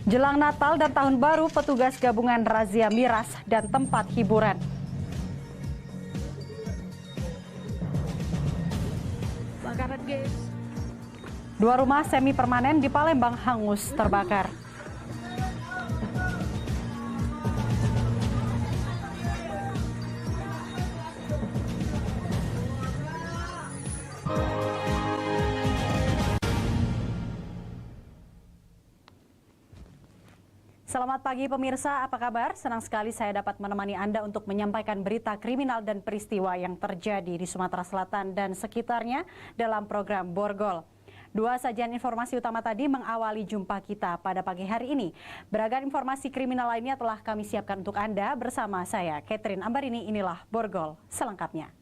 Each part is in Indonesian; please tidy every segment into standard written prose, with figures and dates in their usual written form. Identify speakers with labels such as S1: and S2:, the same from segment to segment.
S1: Jelang Natal dan Tahun Baru, petugas gabungan razia miras dan tempat hiburan.
S2: Bakaran guys.
S1: Dua rumah semi permanen di Palembang hangus terbakar. Selamat pagi pemirsa, apa kabar? Senang sekali saya dapat menemani Anda untuk menyampaikan berita kriminal dan peristiwa yang terjadi di Sumatera Selatan dan sekitarnya dalam program Borgol. Dua sajian informasi utama tadi mengawali jumpa kita pada pagi hari ini. Beragam informasi kriminal lainnya telah kami siapkan untuk Anda bersama saya, Catherine Ambarini. Inilah Borgol selengkapnya.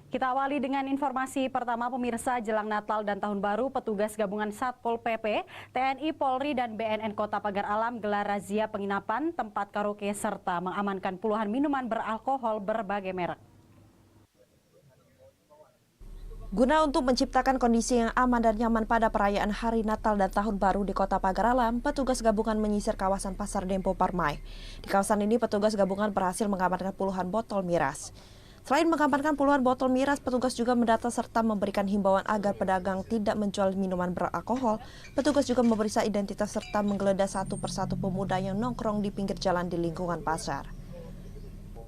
S1: Kita awali dengan informasi pertama pemirsa. Jelang Natal dan Tahun Baru, petugas gabungan Satpol PP, TNI, Polri, dan BNN Kota Pagar Alam gelar razia penginapan, tempat karaoke, serta mengamankan puluhan minuman beralkohol berbagai merek.
S3: Guna untuk menciptakan kondisi yang aman dan nyaman pada perayaan Hari Natal dan Tahun Baru di Kota Pagar Alam, petugas gabungan menyisir kawasan Pasar Dempo Parmai. Di kawasan ini, petugas gabungan berhasil mengamankan puluhan botol miras. Selain mengamankan puluhan botol miras, petugas juga mendata serta memberikan himbauan agar pedagang tidak menjual minuman beralkohol. Petugas juga memeriksa identitas serta menggeledah satu persatu pemuda yang nongkrong di pinggir jalan di lingkungan pasar.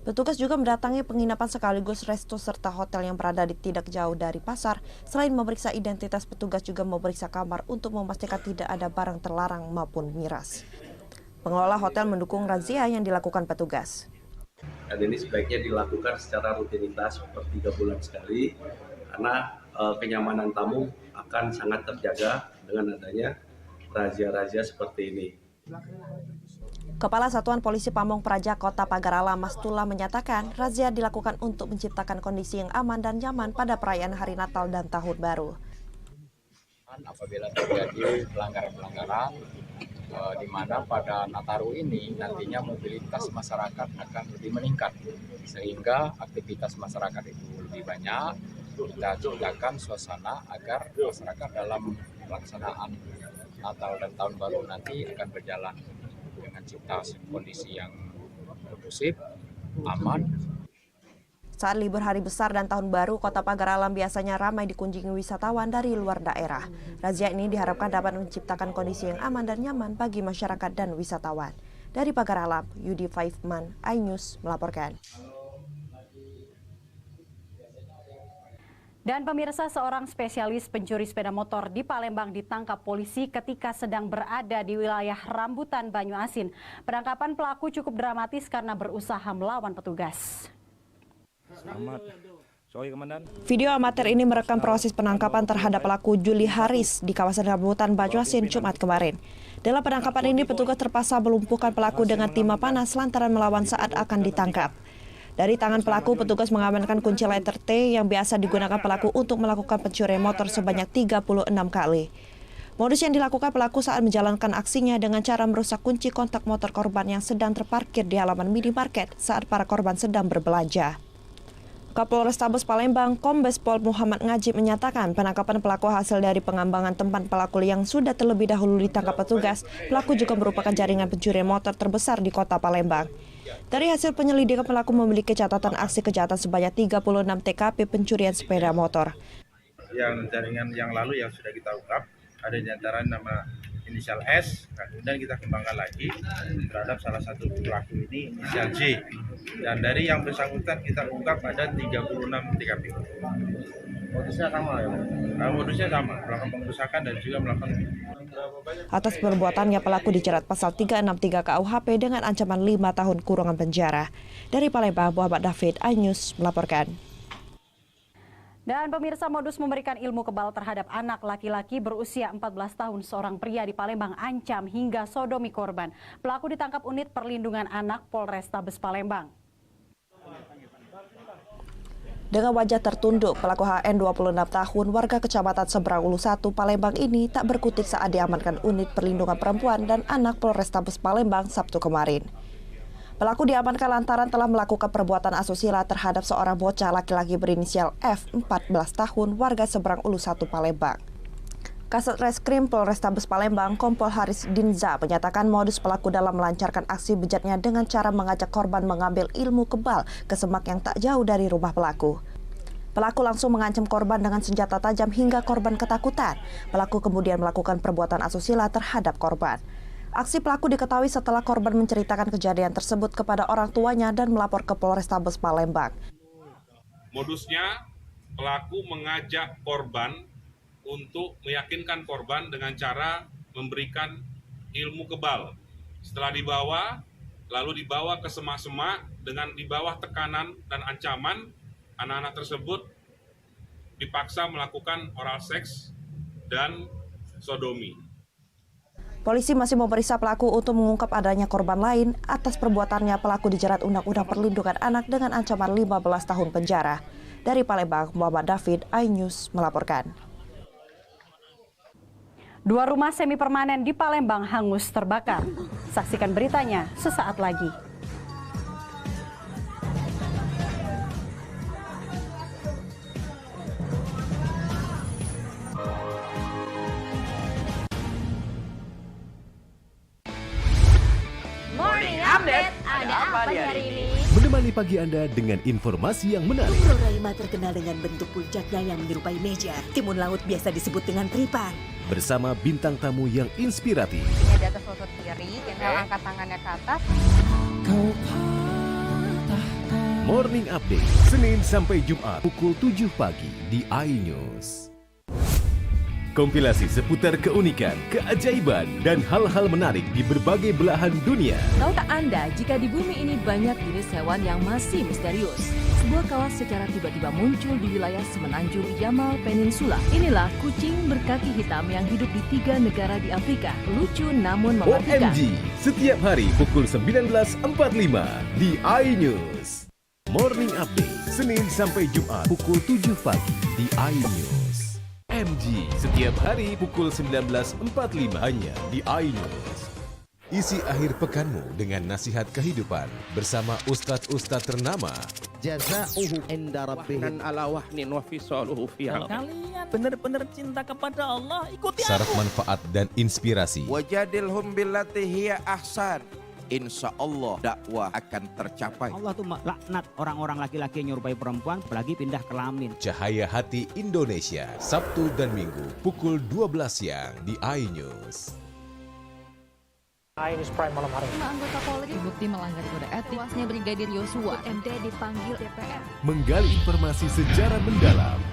S3: Petugas juga mendatangi penginapan sekaligus resto serta hotel yang berada di tidak jauh dari pasar. Selain memeriksa identitas, petugas juga memeriksa kamar untuk memastikan tidak ada barang terlarang maupun miras. Pengelola hotel mendukung razia yang dilakukan petugas.
S4: Dan ini sebaiknya dilakukan secara rutinitas per 3 bulan sekali karena kenyamanan tamu akan sangat terjaga dengan adanya razia-razia seperti ini.
S3: Kepala Satuan Polisi Pamong Praja Kota Pagar Alam Mastula menyatakan razia dilakukan untuk menciptakan kondisi yang aman dan nyaman pada perayaan Hari Natal dan Tahun Baru.
S5: Apabila terjadi pelanggaran-pelanggaran di mana pada Nataru ini nantinya mobilitas masyarakat akan lebih meningkat sehingga aktivitas masyarakat itu lebih banyak. Kita ciptakan suasana agar masyarakat dalam pelaksanaan Natal dan Tahun Baru nanti akan berjalan dengan kondisi yang kondusif, aman.
S3: Saat libur Hari Besar dan Tahun Baru, Kota Pagar Alam biasanya ramai dikunjungi wisatawan dari luar daerah. Razia ini diharapkan dapat menciptakan kondisi yang aman dan nyaman bagi masyarakat dan wisatawan. Dari Pagar Alam, Yudi Faifman, iNews melaporkan.
S1: Dan pemirsa, seorang spesialis pencuri sepeda motor di Palembang ditangkap polisi ketika sedang berada di wilayah Rambutan, Banyuasin. Penangkapan pelaku cukup dramatis karena berusaha melawan petugas.
S3: Video amatir ini merekam proses penangkapan terhadap pelaku Juli Haris di kawasan Rambutan, Banyuasin, Jumat kemarin. Dalam penangkapan ini, petugas terpaksa melumpuhkan pelaku dengan timah panas lantaran melawan saat akan ditangkap. Dari tangan pelaku, petugas mengamankan kunci letter T yang biasa digunakan pelaku untuk melakukan pencurian motor sebanyak 36 kali. Modus yang dilakukan pelaku saat menjalankan aksinya dengan cara merusak kunci kontak motor korban yang sedang terparkir di halaman minimarket saat para korban sedang berbelanja. Kapolrestabes Palembang, Kombes Pol Muhammad Ngajib menyatakan penangkapan pelaku hasil dari pengembangan tempat pelaku yang sudah terlebih dahulu ditangkap petugas. Pelaku juga merupakan jaringan pencurian motor terbesar di kota Palembang. Dari hasil penyelidikan, pelaku memiliki catatan aksi kejahatan sebanyak 36 TKP pencurian sepeda motor.
S6: Yang jaringan yang lalu yang sudah kita ungkap, ada di antara nama inisial S, kemudian kita kembangkan lagi terhadap salah satu pelaku ini inisial J. Dan dari yang bersangkutan kita ungkap ada 36 TKP. Modusnya sama ya? Modusnya sama, melakukan pengerusakan dan juga melakukan.
S3: Atas perbuatannya, pelaku dijerat pasal 363 KUHP dengan ancaman 5 tahun kurungan penjara. Dari Palembang, Muhammad David, iNews melaporkan.
S1: Dan pemirsa, modus memberikan ilmu kebal terhadap anak laki-laki berusia 14 tahun seorang pria di Palembang ancam hingga sodomi korban. Pelaku ditangkap unit perlindungan anak Polrestabes Palembang.
S3: Dengan wajah tertunduk, pelaku HN 26 tahun warga Kecamatan Seberang Ulu 1 Palembang ini tak berkutik saat diamankan unit perlindungan perempuan dan anak Polrestabes Palembang Sabtu kemarin. Pelaku diamankan lantaran telah melakukan perbuatan asusila terhadap seorang bocah laki-laki berinisial F, 14 tahun, warga Seberang Ulu 1 Palembang. Kasat Reskrim Polrestabes Palembang, Kompol Haris Dinza, menyatakan modus pelaku dalam melancarkan aksi bejatnya dengan cara mengajak korban mengambil ilmu kebal ke semak yang tak jauh dari rumah pelaku. Pelaku langsung mengancam korban dengan senjata tajam hingga korban ketakutan. Pelaku kemudian melakukan perbuatan asusila terhadap korban. Aksi pelaku diketahui setelah korban menceritakan kejadian tersebut kepada orang tuanya dan melapor ke Polrestabes Palembang.
S7: Modusnya, pelaku mengajak korban untuk meyakinkan korban dengan cara memberikan ilmu kebal. Setelah dibawa, lalu dibawa ke semak-semak dengan di bawah tekanan dan ancaman, anak-anak tersebut dipaksa melakukan oral seks dan sodomi.
S3: Polisi masih memeriksa pelaku untuk mengungkap adanya korban lain. Atas perbuatannya, pelaku dijerat Undang-Undang Perlindungan Anak dengan ancaman 15 tahun penjara. Dari Palembang, Muhammad David, iNews melaporkan.
S1: 2 rumah semi permanen di Palembang hangus terbakar. Saksikan beritanya sesaat lagi.
S2: Morning Update, ada apa di hari ini?
S8: Menemani pagi Anda dengan informasi yang menarik.
S9: Floralima terkenal dengan bentuk puncaknya yang menyerupai meja. Timun laut biasa disebut dengan tripan.
S8: Bersama bintang tamu yang inspiratif.
S10: Di atas lutut kiri, tinggal angkat tangannya ke atas.
S8: Morning Update, Senin sampai Jumat pukul 7 pagi di iNews. Kompilasi seputar keunikan, keajaiban, dan hal-hal menarik di berbagai belahan dunia.
S11: Tahukah Anda jika di bumi ini banyak jenis hewan yang masih misterius? Sebuah kawas secara tiba-tiba muncul di wilayah semenanjung Yamal Peninsula. Inilah kucing berkaki hitam yang hidup di 3 negara di Afrika. Lucu namun mematikan.
S8: OMG, setiap hari pukul 19.45 di iNews. Morning Update, Senin sampai Jumat pukul 7 pagi di iNews. MG, setiap hari pukul 19.45 hanya di iNews. Isi akhir pekanmu dengan nasihat kehidupan bersama ustadz-ustadz ternama.
S12: Jazauhu inda rabbihim ala wahnin wa fisaluhu fi
S13: kalian benar-benar cinta kepada Allah, ikuti aku.
S8: Syarat manfaat dan inspirasi.
S12: Wajadilhum billati hiya ahsan. Insya Allah dakwah akan tercapai.
S14: Allah tuh laknat orang-orang laki-laki yang nyerupai perempuan, apalagi pindah kelamin.
S8: Cahaya Hati Indonesia, Sabtu dan Minggu pukul 12 siang di iNews.
S15: iNews Prime malam hari.
S16: 5 anggota Polri terbukti melanggar kode etik. Tewasnya Brigadir Yosua, MD dipanggil DPR.
S8: Menggali informasi sejarah mendalam.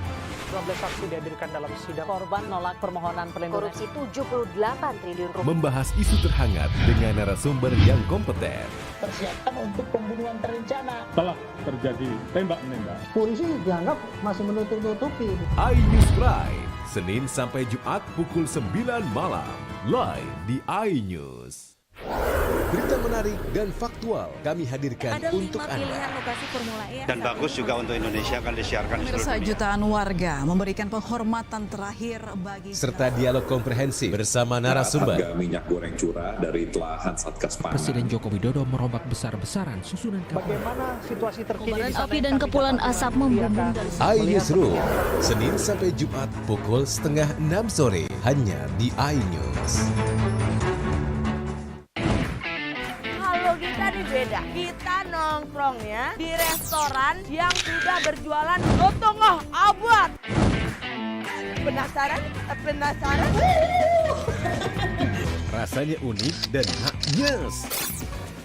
S15: 12 saksi dihadirkan dalam sidang. Korban nolak permohonan perlindungan.
S9: Korupsi 78 triliun rupiah.
S8: Membahas isu terhangat dengan narasumber yang kompeten.
S17: Persiapan untuk pembunuhan terencana.
S18: Telah terjadi tembak-menembak.
S17: Polisi dianggap masih menutup-nutupi.
S8: iNews Prime, Senin sampai Jumat pukul 9 malam. Live di iNews. Berita menarik dan faktual kami hadirkan
S19: ada
S8: untuk Anda.
S19: Ada 5 pilihan lokasi Formula E.
S20: Dan bagus juga untuk Indonesia akan disiarkan di seluruh dunia.
S21: Jutaan warga memberikan penghormatan terakhir bagi
S8: serta dialog komprehensif bersama narasumber.
S22: Harga minyak goreng curah dari telahan Satgas Pangan.
S23: Presiden Joko Widodo merombak besar-besaran susunan kapal.
S15: Bagaimana situasi terkini?
S16: Api dan kepulan asap membumbung dari
S8: iNewsroom, Senin sampai Jumat pukul 5:30 sore hanya di iNews.
S24: Kita beda, kita nongkrongnya di restoran yang sudah berjualan setengah abad. Penasaran? Penasaran?
S8: Rasanya unik dan nyes.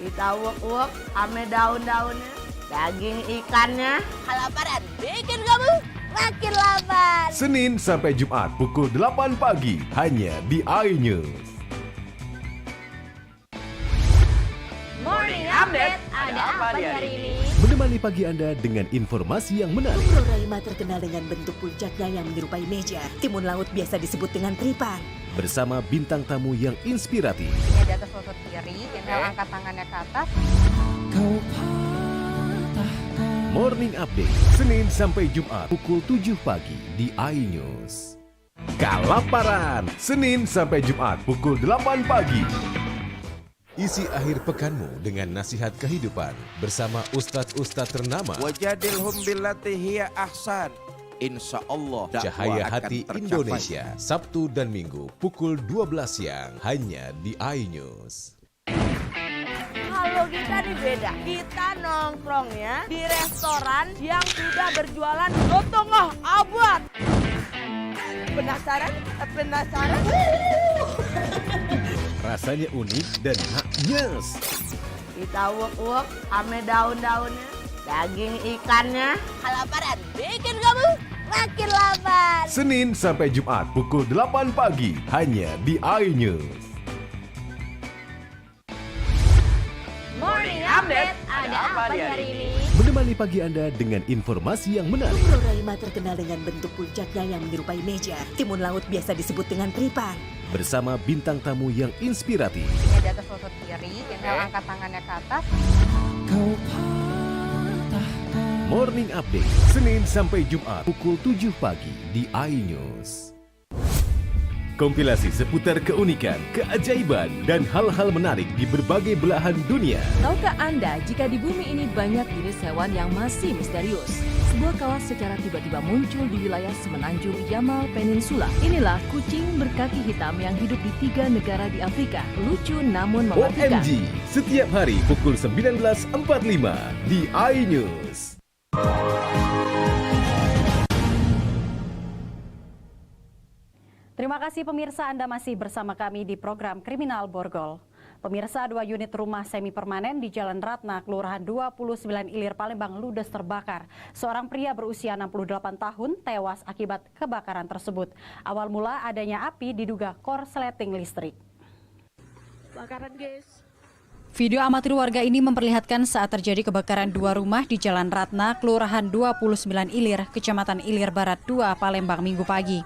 S24: Kita uek-uek ame daun-daunnya, daging ikannya. Kelaparan bikin kamu makin lapar.
S8: Senin sampai Jumat pukul 8 pagi hanya di iNews.
S2: Morning Update, ada apa di hari ini?
S8: Menemani pagi Anda dengan informasi yang menarik.
S9: Floralima terkenal dengan bentuk puncaknya yang menyerupai meja. Timun laut biasa disebut dengan tripan.
S8: Bersama bintang tamu yang inspiratif.
S10: Di atas lutut kiri, tinggal angkat tangannya ke atas.
S8: Morning Update, Senin sampai Jumat pukul 7 pagi di iNews. Kelaparan, Senin sampai Jumat pukul 8 pagi. Isi akhir pekanmu dengan nasihat kehidupan bersama ustadz-ustadz ternama.
S12: Wajadilhum billati hiya ahsan. Insya Allah
S8: Cahaya Hati Indonesia, Sabtu dan Minggu pukul 12 siang hanya di iNews.
S24: Kalau kita nih beda, kita nongkrongnya di restoran yang sudah berjualan setengah abad. Penasaran? Penasaran?
S8: Rasanya unik dan nyes.
S24: Kita uak-uak ame daun-daunnya, daging ikannya. Kelaparan bikin kamu makin lapar.
S8: Senin sampai Jumat pukul 8 pagi hanya di iNews.
S2: Morning Update, ada apa di hari ini?
S8: Menemani pagi Anda dengan informasi yang menarik.
S9: Pulau Raima terkenal dengan bentuk puncaknya yang menyerupai meja. Timun laut biasa disebut dengan tripan.
S8: Bersama bintang tamu yang inspiratif.
S10: Ini di atas lutut kiri, inhale angkat tangannya ke atas.
S8: Morning Update, Senin sampai Jumat pukul 7 pagi di iNews. Kompilasi seputar keunikan, keajaiban, dan hal-hal menarik di berbagai belahan dunia.
S11: Tahukah Anda jika di bumi ini banyak jenis hewan yang masih misterius? Sebuah kawas secara tiba-tiba muncul di wilayah semenanjung Yamal Peninsula. Inilah kucing berkaki hitam yang hidup di 3 negara di Afrika. Lucu namun mematikan.
S8: OMG, setiap hari pukul 19.45 di iNews.
S1: Terima kasih pemirsa, Anda masih bersama kami di program Kriminal Borgol. Pemirsa, 2 unit rumah semi permanen di Jalan Ratna, Kelurahan 29 Ilir, Palembang ludes terbakar. Seorang pria berusia 68 tahun tewas akibat kebakaran tersebut. Awal mula adanya api diduga korsleting listrik.
S24: Bakaran guys.
S1: Video amatir warga ini memperlihatkan saat terjadi kebakaran 2 rumah di Jalan Ratna, Kelurahan 29 Ilir, Kecamatan Ilir Barat 2, Palembang Minggu pagi.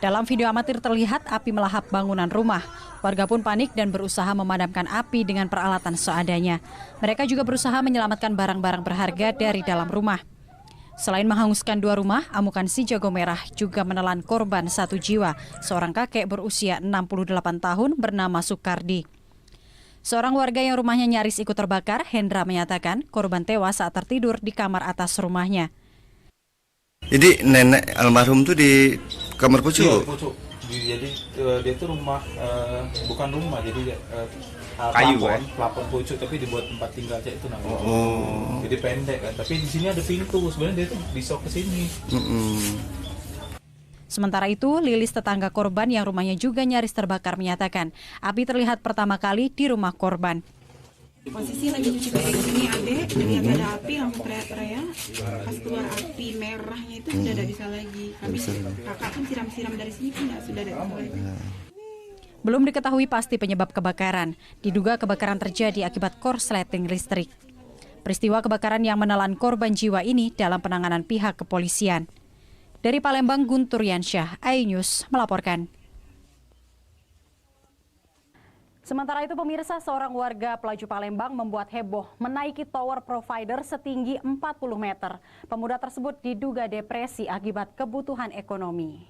S1: Dalam video amatir terlihat api melahap bangunan rumah. Warga pun panik dan berusaha memadamkan api dengan peralatan seadanya. Mereka juga berusaha menyelamatkan barang-barang berharga dari dalam rumah. Selain menghanguskan 2 rumah, amukan si jago merah juga menelan korban 1 jiwa, seorang kakek berusia 68 tahun bernama Sukardi. Seorang warga yang rumahnya nyaris ikut terbakar, Hendra, menyatakan korban tewas saat tertidur di kamar atas rumahnya.
S4: Jadi nenek almarhum tuh di kamar pucuk?
S5: Iya, pucuk. Jadi dia tuh rumah, bukan rumah, jadi
S4: kayu
S5: plafon pucuk, tapi dibuat tempat tinggal itu namanya. Jadi pendek kan, tapi di sini ada pintu, sebenarnya dia tuh bisa ke sini.
S1: Sementara itu, Lilis, tetangga korban yang rumahnya juga nyaris terbakar, menyatakan api terlihat pertama kali di rumah korban.
S6: Posisi lagi cuci piring di sini adek, lihat ada api langsung teriak-teriak. Pas keluar api merahnya itu sudah tidak bisa lagi. Habis kakak pun siram-siram dari sini pun sudah ada lagi.
S1: Belum diketahui pasti penyebab kebakaran. Diduga kebakaran terjadi akibat korsleting listrik. Peristiwa kebakaran yang menelan korban jiwa ini dalam penanganan pihak kepolisian. Dari Palembang, Guntur Yansyah, iNews melaporkan. Sementara itu pemirsa, seorang warga Pelaju Palembang membuat heboh menaiki tower provider setinggi 40 meter. Pemuda tersebut diduga depresi akibat kebutuhan ekonomi.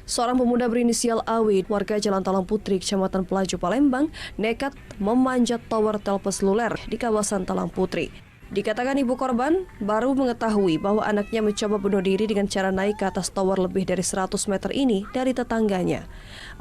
S3: Seorang pemuda berinisial AW, warga Jalan Talang Putri, Kecamatan Pelaju Palembang, nekat memanjat tower telepon seluler di kawasan Talang Putri. Dikatakan ibu korban baru mengetahui bahwa anaknya mencoba bunuh diri dengan cara naik ke atas tower lebih dari 100 meter ini dari tetangganya.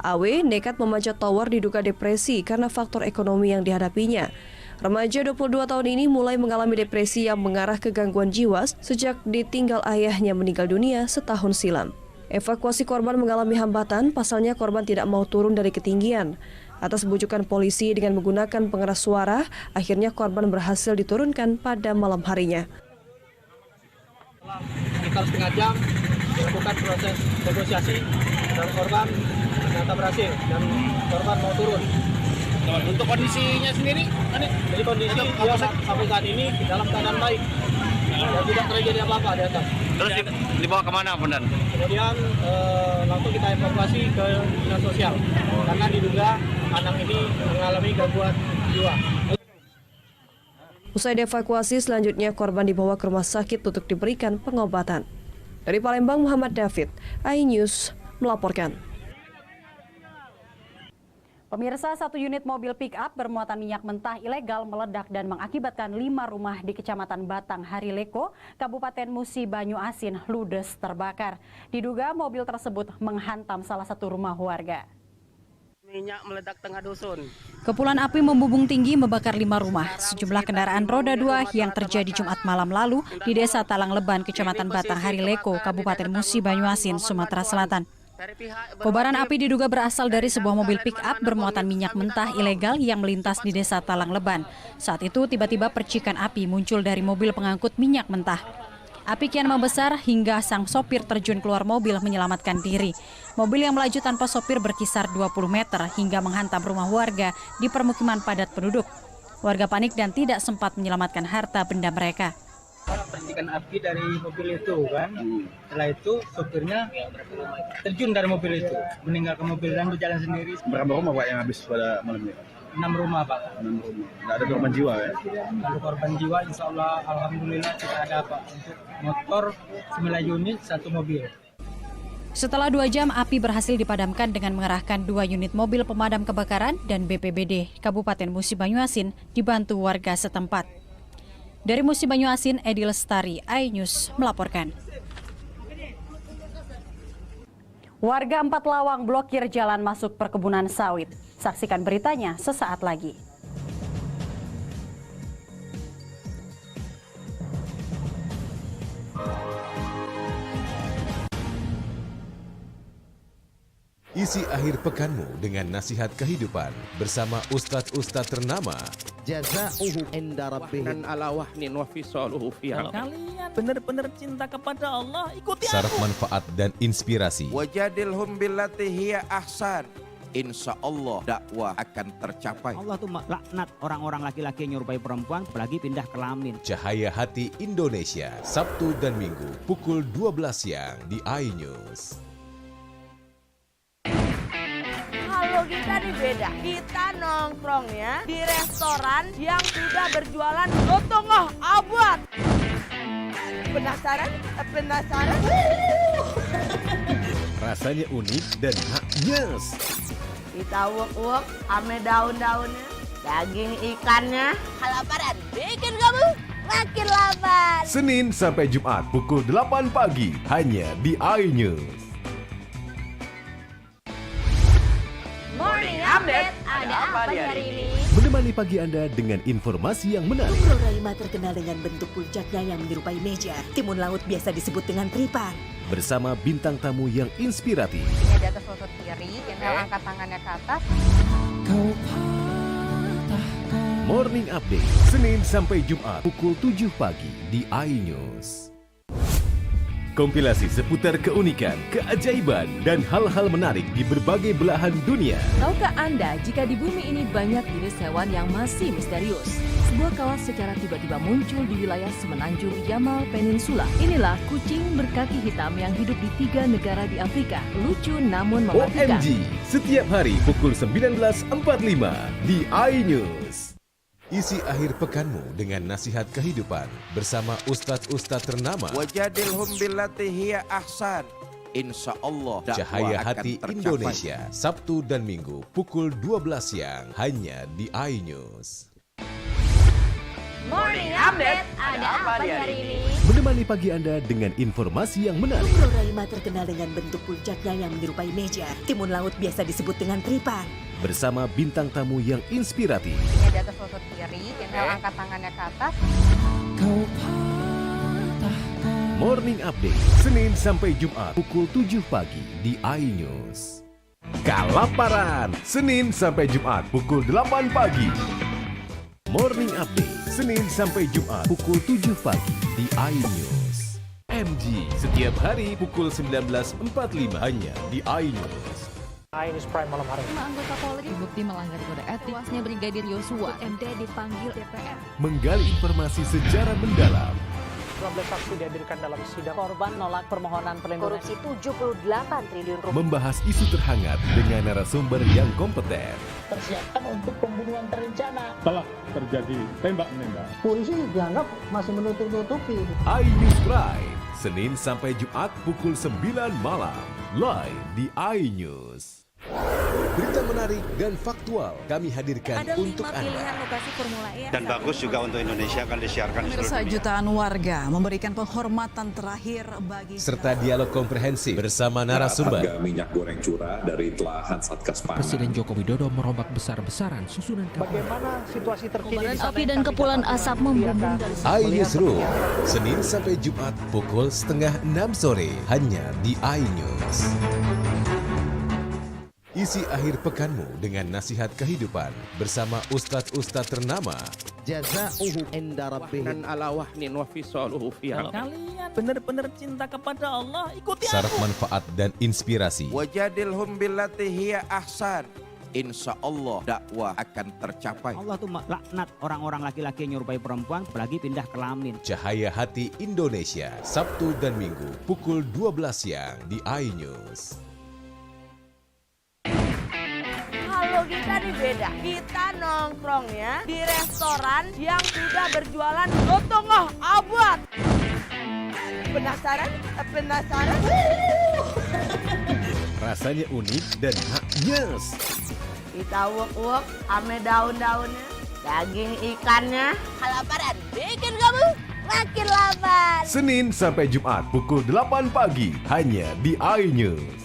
S3: AW nekat memanjat tower diduga depresi karena faktor ekonomi yang dihadapinya. Remaja 22 tahun ini mulai mengalami depresi yang mengarah ke gangguan jiwa sejak ditinggal ayahnya meninggal dunia setahun silam. Evakuasi korban mengalami hambatan, pasalnya korban tidak mau turun dari ketinggian. Atas bujukan polisi dengan menggunakan pengeras suara, akhirnya korban berhasil diturunkan pada malam harinya.
S19: Sekitar setengah jam dilakukan proses negosiasi dan korban ternyata berhasil dan korban mau turun. Untuk kondisinya sendiri, jadi kondisi dia sampai saat ini dalam keadaan baik. Dan tidak terjadi apa-apa di atas.
S4: Terus dibawa kemana, Pondan?
S19: Kemudian langsung kita evakuasi ke dinas sosial karena diduga anak ini mengalami gangguan jiwa.
S3: Usai dievakuasi, selanjutnya korban dibawa ke rumah sakit untuk diberikan pengobatan. Dari Palembang, Muhammad David, iNews melaporkan.
S1: Pemirsa, satu unit mobil pick-up bermuatan minyak mentah ilegal meledak dan mengakibatkan 5 rumah di Kecamatan Batang Harileko, Kabupaten Musi Banyuasin ludes terbakar. Diduga mobil tersebut menghantam salah satu rumah warga.
S19: Minyak meledak tengah dusun.
S1: Kepulan api membubung tinggi membakar 5 rumah. Sejumlah kendaraan roda 2 yang terjadi Jumat malam lalu di Desa Talang Leban, Kecamatan Batang Harileko, Kabupaten Musi Banyuasin, Sumatera Selatan. Kobaran api diduga berasal dari sebuah mobil pick-up bermuatan minyak mentah ilegal yang melintas di Desa Talang Leban. Saat itu tiba-tiba percikan api muncul dari mobil pengangkut minyak mentah. Api kian membesar hingga sang sopir terjun keluar mobil menyelamatkan diri. Mobil yang melaju tanpa sopir berkisar 20 meter hingga menghantam rumah warga di permukiman padat penduduk. Warga panik dan tidak sempat menyelamatkan harta benda mereka.
S19: Percikan api dari mobil itu kan. Setelah itu sopirnya terjun dari mobil itu, meninggalkan mobil dan berjalan sendiri.
S22: Berapa rumah Pak yang habis pada malam ini?
S19: 6 rumah Pak.
S22: 6 rumah. Nggak ada korban jiwa ya?
S19: Kalau korban jiwa insya Allah alhamdulillah tidak ada Pak. Untuk motor 9 unit, 1 mobil.
S1: Setelah 2 jam, api berhasil dipadamkan dengan mengerahkan 2 unit mobil pemadam kebakaran dan BPBD Kabupaten Musi Banyuasin dibantu warga setempat. Dari Musi Banyuasin, Edi Lestari, iNews melaporkan. Warga 4 Lawang blokir jalan masuk perkebunan sawit. Saksikan beritanya sesaat lagi.
S8: Isi akhir pekanmu dengan nasihat kehidupan bersama ustadz-ustadz ternama.
S7: Jazauhu inda rabbih
S19: Dan ala wahnin wa fisaluhu fiha.
S15: Kalian benar-benar cinta kepada Allah, ikuti
S8: Syarat
S15: aku.
S8: manfaat dan inspirasi.
S12: Wajadilhum billati hiya ahsan. Insya Allah dakwah akan tercapai.
S13: Allah tuh laknat orang-orang laki-laki yang nyerupai perempuan, apalagi pindah kelamin.
S8: Cahaya Hati Indonesia, Sabtu dan Minggu pukul 12 siang di iNews.
S24: Kalau kita nih beda, kita nongkrongnya di restoran yang sudah berjualan lotongoh abad. Penasaran? Penasaran?
S8: Rasanya unik dan haknyes.
S24: Kita uek-uek ame daun-daunnya, daging ikannya. Kelaparan bikin kamu makin lapar.
S8: Senin sampai Jumat pukul 8 pagi hanya di iNews.
S2: Morning Update, ada apa di hari ini?
S8: Menemani pagi Anda dengan informasi yang menarik.
S9: Pulau Raima terkenal dengan bentuk puncaknya yang menyerupai meja. Timun laut biasa disebut dengan tripan.
S8: Bersama bintang tamu yang inspiratif.
S10: Ini di atas lutut kiri, Kendal angkat tangannya ke atas.
S8: Morning Update, Senin sampai Jumat pukul 7 pagi di iNews. Kompilasi seputar keunikan, keajaiban, dan hal-hal menarik di berbagai belahan dunia.
S11: Tahukah Anda jika di bumi ini banyak jenis hewan yang masih misterius? Sebuah kawas secara tiba-tiba muncul di wilayah semenanjung Yamal Peninsula. Inilah kucing berkaki hitam yang hidup di 3 negara di Afrika. Lucu namun mematikan.
S8: OMG, setiap hari pukul 19.45 di iNews. Isi akhir pekanmu dengan nasihat kehidupan bersama ustadz-ustadz ternama.
S12: Wajadilhum billati hiya ahsan. Insya Allah dakwah
S8: Cahaya
S12: akan
S8: Hati
S12: tercapai.
S8: Indonesia, Sabtu dan Minggu pukul 12 siang hanya di iNews.
S2: Morning Update, ada apa di hari ini?
S8: Menemani pagi Anda dengan informasi yang menarik.
S9: Pulau Raima terkenal dengan bentuk puncaknya yang menyerupai meja. Timun laut biasa disebut dengan tripan.
S8: Bersama bintang tamu yang inspiratif.
S10: Ini di atas lutut kiri, Kendal angkat tangannya ke atas.
S8: Morning Update, Senin sampai Jumat pukul 7 pagi di iNews. Kelaparan, Senin sampai Jumat pukul 8 pagi. Morning Update, Senin sampai Jumat pukul 7 pagi di iNews. MG, setiap hari pukul 19.45 hanya di iNews.
S15: iNews Prime malam hari.
S16: 5 anggota Polri terbukti melanggar kode etik. Tuasnya Brigadir Yosua, MD dipanggil DPR.
S8: Menggali informasi secara mendalam.
S15: 12 saksi dihadirkan dalam sidang. Korban nolak permohonan perlindungan.
S9: Korupsi 78 triliun rupiah.
S8: Membahas isu terhangat dengan narasumber yang kompeten.
S17: Persiapan untuk pembunuhan terencana.
S22: Telah terjadi tembak-menembak.
S17: Polisi dianggap masih menutup-nutupi.
S8: iNews Prime, Senin sampai Jumat pukul 9 malam. Live di iNews. Berita menarik dan faktual kami hadirkan
S2: Ada 5
S8: untuk
S2: pilihan
S8: Anda.
S2: lokasi Formula E.
S4: Dan bagus juga untuk Indonesia akan disiarkan di seluruh
S14: Pemirsa,
S4: dunia.
S14: jutaan warga memberikan penghormatan terakhir bagi
S8: Serta dialog komprehensif bersama narasumber.
S18: Harga minyak goreng curah dari telahan Satgas Pangan.
S23: Presiden Joko Widodo merombak besar-besaran susunan
S15: Bagaimana situasi terkini?
S2: Kobaran api dan kepulan asap membumbung dari
S8: iNewsroom, Senin sampai Jumat pukul 5:30 sore, hanya di iNews. Isi akhir pekanmu dengan nasihat kehidupan bersama ustadz-ustadz ternama.
S7: Jazauhu inda rabbih.
S12: Dan ala wahnin wa fisaluhu fiha.
S15: Kalian benar-benar cinta kepada Allah, ikuti
S8: Syarat
S15: aku.
S8: manfaat dan inspirasi.
S12: Wajadilhum billati hiya ahsan. Insya Allah dakwah akan tercapai.
S13: Allah tuh laknat orang-orang laki-laki yang nyerupai perempuan, apalagi pindah kelamin.
S8: Cahaya Hati Indonesia, Sabtu dan Minggu pukul 12 siang di iNews.
S24: Kalau kita nih beda, kita nongkrongnya di restoran yang sudah berjualan lotongah abad. Penasaran? Penasaran?
S8: Rasanya unik dan yes.
S24: Kita uek-uek ame daun-daunnya, daging ikannya. Kelaparan bikin kamu makin lapar.
S8: Senin sampai Jumat pukul 8 pagi hanya di iNews.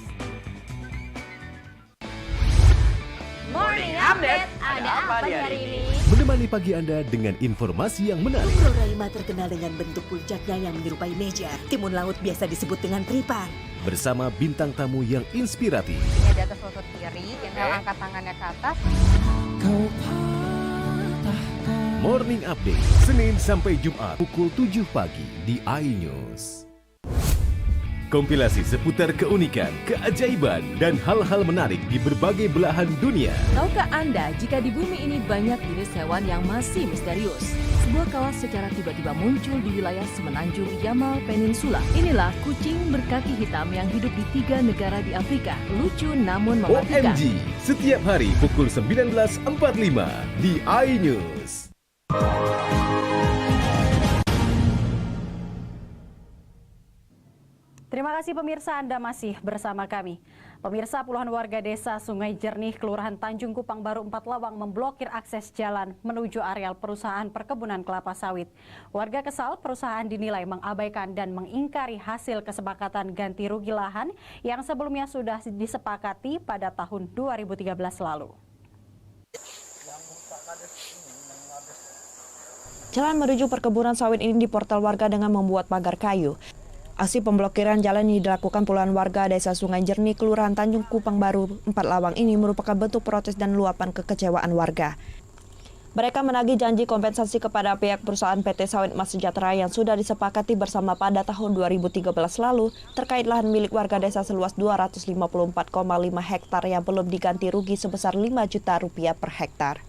S2: Morning Update. Ada apa di hari ini?
S8: Menemani pagi Anda dengan informasi yang menarik.
S9: Mikroraima terkenal dengan bentuk puncaknya yang menyerupai meja. Timun laut biasa disebut dengan tripan.
S8: Bersama bintang tamu yang inspiratif.
S10: Ini di atas lutut kiri, inhale angkat tangannya ke atas.
S8: Morning Update, Senin sampai Jumat pukul 7 pagi di iNews. Kompilasi seputar keunikan, keajaiban, dan hal-hal menarik di berbagai belahan dunia.
S11: Tahukah Anda jika di bumi ini banyak jenis hewan yang masih misterius? Sebuah kawas secara tiba-tiba muncul di wilayah semenanjung Yamal Peninsula. Inilah kucing berkaki hitam yang hidup di 3 negara di Afrika. Lucu namun mematikan.
S8: OMG, setiap hari pukul 19.45 di iNews.
S1: Terima kasih pemirsa, Anda masih bersama kami. Pemirsa, puluhan warga desa Sungai Jernih, Kelurahan Tanjung Kupang Baru 4 Lawang memblokir akses jalan menuju areal perusahaan perkebunan kelapa sawit. Warga kesal perusahaan dinilai mengabaikan dan mengingkari hasil kesepakatan ganti rugi lahan yang sebelumnya sudah disepakati pada tahun 2013 lalu.
S3: Jalan menuju perkebunan sawit ini diportal warga dengan membuat pagar kayu. Aksi pemblokiran jalan yang dilakukan puluhan warga desa Sungai Jernih, Kelurahan Tanjung Kupang Baru 4 Lawang ini merupakan bentuk protes dan luapan kekecewaan warga. Mereka menagih janji kompensasi kepada pihak perusahaan PT Sawit Mas Sejahtera yang sudah disepakati bersama pada tahun 2013 lalu terkait lahan milik warga desa seluas 254,5 hektar yang belum diganti rugi sebesar 5 juta rupiah per hektar.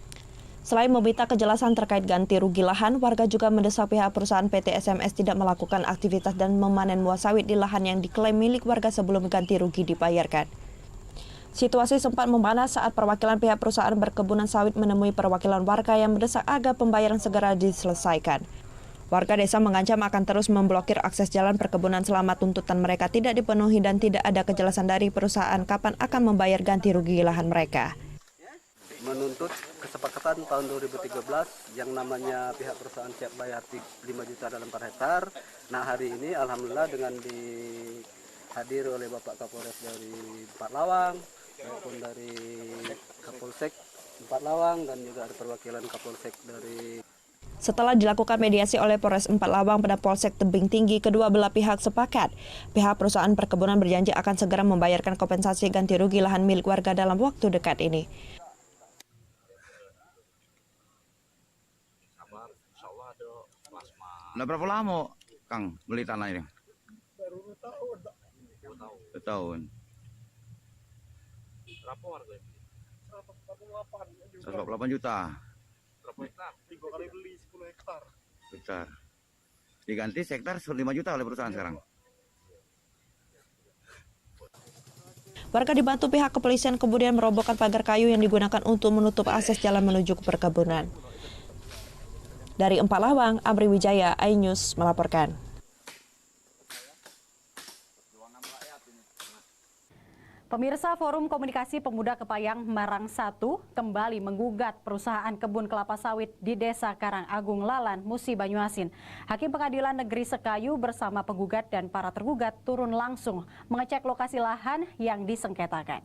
S3: Selain meminta kejelasan terkait ganti rugi lahan, warga juga mendesak pihak perusahaan PT SMS tidak melakukan aktivitas dan memanen buah sawit di lahan yang diklaim milik warga sebelum ganti rugi dibayarkan. Situasi sempat memanas saat perwakilan pihak perusahaan perkebunan sawit menemui perwakilan warga yang mendesak agar pembayaran segera diselesaikan. Warga desa mengancam akan terus memblokir akses jalan perkebunan selama tuntutan mereka tidak dipenuhi dan tidak ada kejelasan dari perusahaan kapan akan membayar ganti rugi lahan mereka.
S20: Menuntut kesepakatan tahun 2013 yang namanya pihak perusahaan siap bayar 5 juta dalam per hektar. Nah, hari ini alhamdulillah dengan dihadiri oleh Bapak Kapolres dari 4 Lawang maupun dari Kapolsek 4 Lawang dan juga ada perwakilan Kapolsek dari.
S3: Setelah dilakukan mediasi oleh Polres 4 Lawang pada Polsek Tebing Tinggi, kedua belah pihak sepakat. Pihak perusahaan perkebunan berjanji akan segera membayarkan kompensasi ganti rugi lahan milik warga dalam waktu dekat ini.
S21: Udah berapa lama, Kang, beli tanah ini?
S19: Baru 2 tahun, Pak.
S21: 2 tahun.
S19: Berapa harganya?
S21: 148 juta.
S19: Berapa hektar? 3 kali beli 10 hektar.
S21: Hektar. Diganti hektar 5 juta oleh perusahaan sekarang.
S3: Warga dibantu pihak kepolisian kemudian merobohkan pagar kayu yang digunakan untuk menutup akses jalan menuju ke perkebunan. Dari 4 Lawang, Amri Wijaya, iNews melaporkan.
S1: Pemirsa, Forum Komunikasi Pemuda Kepayang Marang 1 kembali menggugat perusahaan kebun kelapa sawit di Desa Karangagung Lalan, Musi Banyuasin. Hakim Pengadilan Negeri Sekayu bersama penggugat dan para tergugat turun langsung mengecek lokasi lahan yang disengketakan.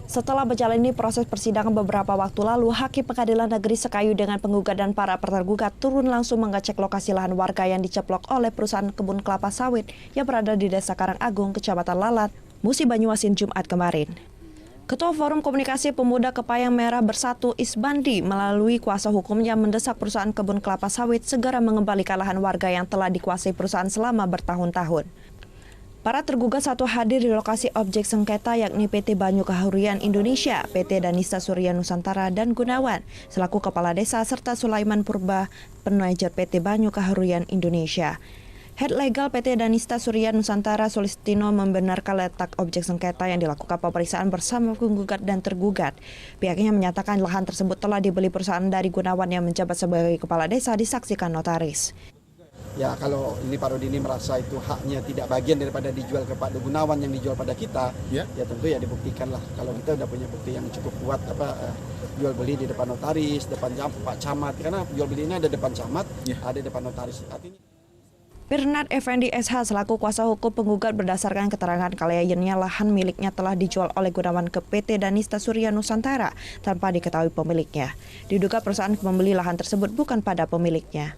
S3: Setelah menjalani proses persidangan beberapa waktu lalu, Hakim Pengadilan Negeri Sekayu dengan penggugat dan para tergugat turun langsung mengecek lokasi lahan warga yang diceplok oleh perusahaan kebun kelapa sawit yang berada di Desa Karangagung, Kecamatan Lalat, Musi Banyuasin, Jumat kemarin. Ketua Forum Komunikasi Pemuda Kepayang Merah Bersatu Isbandi melalui kuasa hukumnya mendesak perusahaan kebun kelapa sawit segera mengembalikan lahan warga yang telah dikuasai perusahaan selama bertahun-tahun. Para tergugat satu hadir di lokasi objek sengketa yakni PT Banyu Kahurian Indonesia, PT Danista Surya Nusantara dan Gunawan selaku Kepala Desa serta Sulaiman Purba, Manajer PT Banyu Kahurian Indonesia. Head Legal PT Danista Surya Nusantara Solistino membenarkan letak objek sengketa yang dilakukan pemeriksaan bersama penggugat dan tergugat. Pihaknya menyatakan lahan tersebut telah dibeli perusahaan dari Gunawan yang menjabat sebagai Kepala Desa disaksikan notaris.
S5: Ya kalau ini Pak Rudi ini merasa itu haknya tidak bagian daripada dijual ke Pak Gunawan yang dijual pada kita, ya tentu ya dibuktikan lah. Kalau kita udah punya bukti yang cukup kuat jual beli di depan notaris, depan Pak Camat, karena jual beli ini ada depan Camat, ada depan notaris. Artinya
S3: Bernard Effendi SH selaku kuasa hukum penggugat berdasarkan keterangan kliennya lahan miliknya telah dijual oleh Gunawan ke PT Danista Surya Nusantara tanpa diketahui pemiliknya. Diduga perusahaan membeli lahan tersebut bukan pada pemiliknya.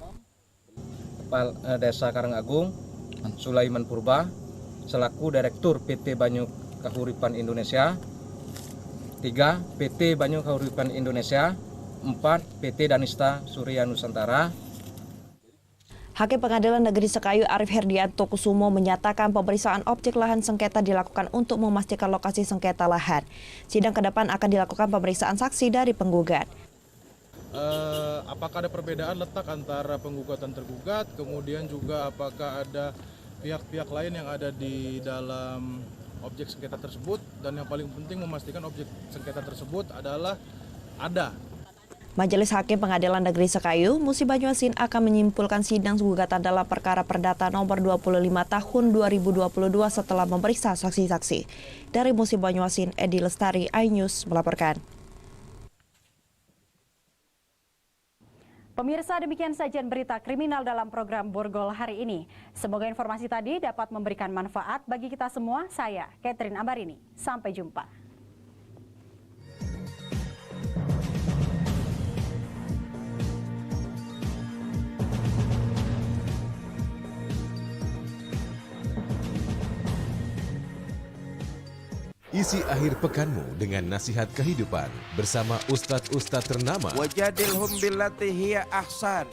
S6: Kepala Desa Karangagung, Sulaiman Purba, selaku Direktur PT Banyu Kahuripan Indonesia. 3. PT Banyu Kahuripan Indonesia. 4. PT Danista Surya Nusantara.
S3: Hakim Pengadilan Negeri Sekayu Arif Herdianto Kusumo menyatakan pemeriksaan objek lahan sengketa dilakukan untuk memastikan lokasi sengketa lahan. Sidang ke depan akan dilakukan pemeriksaan saksi dari penggugat.
S16: Apakah ada perbedaan letak antara penggugat dan tergugat, kemudian juga apakah ada pihak-pihak lain yang ada di dalam objek sengketa tersebut, dan yang paling penting memastikan objek sengketa tersebut adalah ada.
S3: Majelis Hakim Pengadilan Negeri Sekayu, Musi Banyuasin akan menyimpulkan sidang gugatan dalam perkara perdata nomor 25 tahun 2022 setelah memeriksa saksi-saksi. Dari Musi Banyuasin, Edi Lestari, iNews melaporkan.
S1: Pemirsa, demikian sajian berita kriminal dalam program Borgol hari ini. Semoga informasi tadi dapat memberikan manfaat bagi kita semua. Saya, Catherine Ambarini. Sampai jumpa.
S8: Isi akhir pekanmu dengan nasihat kehidupan bersama ustadz-ustadz ternama.
S12: Wajadilhum billati hiya ahsan.